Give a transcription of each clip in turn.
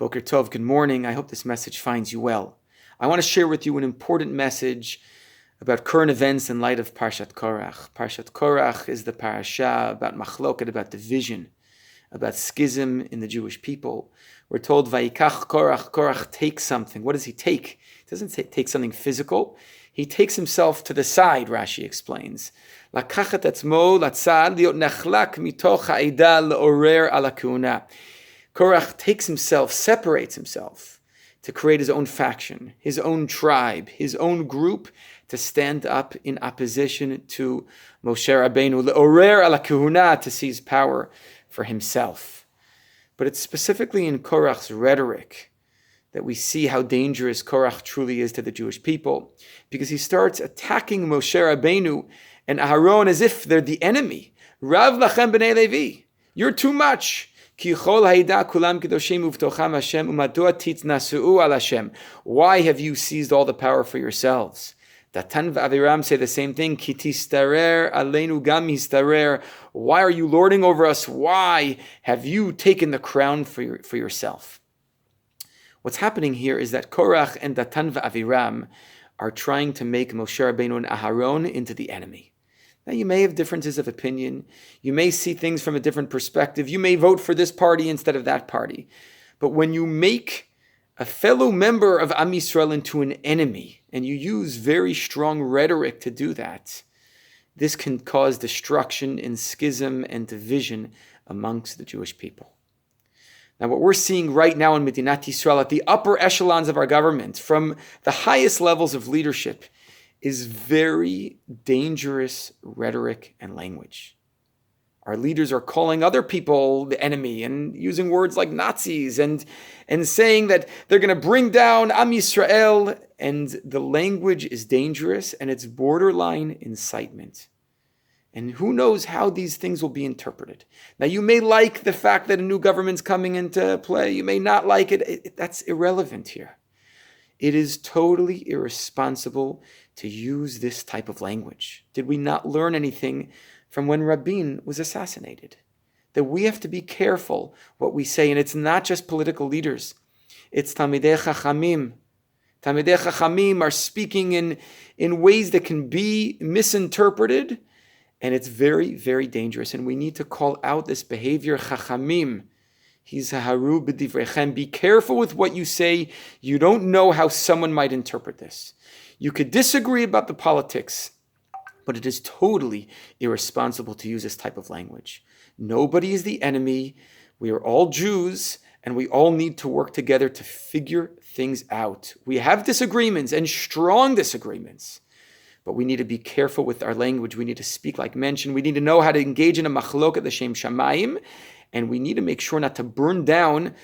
Boker Tov, good morning. I hope this message finds you well. I want to share with you an important message about current events in light of Parshat Korach. Parshat Korach is the parasha about machloket, about division, about schism in the Jewish people. We're told, Vayikach Korach, Korach takes something. What does he take? He doesn't take something physical. He takes himself to the side, Rashi explains. Lakachat atzmo latzad liot nechlak mitoch ha'eda le'orer ala kuna. Korach takes himself, separates himself to create his own faction, his own tribe, his own group to stand up in opposition to Moshe Rabbeinu, le'orer ala kuna, to seize power for himself. But it's specifically in Korach's rhetoric that we see how dangerous Korach truly is to the Jewish people, because he starts attacking Moshe Rabbeinu and Aharon as if they're the enemy. Rav lachem b'nei Levi, you're too much. Why have you seized all the power for yourselves? Datan v'Aviram say the same thing. Why are you lording over us? Why have you taken the crown for yourself? What's happening here is that Korach and Datan v'Aviram are trying to make Moshe Rabbeinu and Aharon into the enemy. Now, you may have differences of opinion. You may see things from a different perspective. You may vote for this party instead of that party. But when you make a fellow member of Am Yisrael into an enemy, and you use very strong rhetoric to do that, this can cause destruction and schism and division amongst the Jewish people. Now, what we're seeing right now in Medinat Yisrael, at the upper echelons of our government, from the highest levels of leadership, is very dangerous rhetoric and language. Our leaders are calling other people the enemy and using words like Nazis and saying that they're going to bring down Am Yisrael. And the language is dangerous and it's borderline incitement. And who knows how these things will be interpreted. Now, you may like the fact that a new government's coming into play. You may not like it. That's irrelevant here. It is totally irresponsible to use this type of language. Did we not learn anything from when Rabin was assassinated? That we have to be careful what we say, and it's not just political leaders. It's Talmidei Chachamim. Talmidei Chachamim are speaking in ways that can be misinterpreted, and it's very, very dangerous, and we need to call out this behavior. Chachamim, Hizaharu b'divrechem. Be careful with what you say. You don't know how someone might interpret this. You could disagree about the politics, but it is totally irresponsible to use this type of language. Nobody is the enemy. We are all Jews, and we all need to work together to figure things out. We have disagreements, and strong disagreements, but we need to be careful with our language. We need to speak like mention. We need to know how to engage in a machloket l'shem shamayim, and we need to make sure not to burn down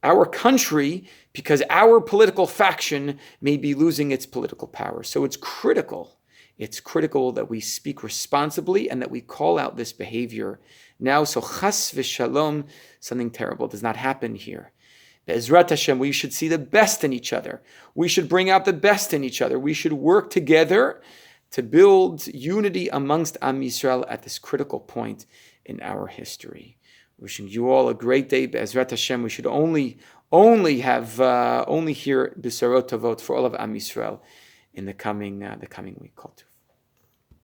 our country because our political faction may be losing its political power. So it's critical. It's critical that we speak responsibly and that we call out this behavior now. So chas v'shalom, something terrible does not happen here. Be'ezrat Hashem, we should see the best in each other. We should bring out the best in each other. We should work together to build unity amongst Am Yisrael at this critical point in our history. Wishing you all a great day. Be'ezrat Hashem, we should only hear B'sarot Tovot for all of Am Yisrael in the coming week. Kol Tov.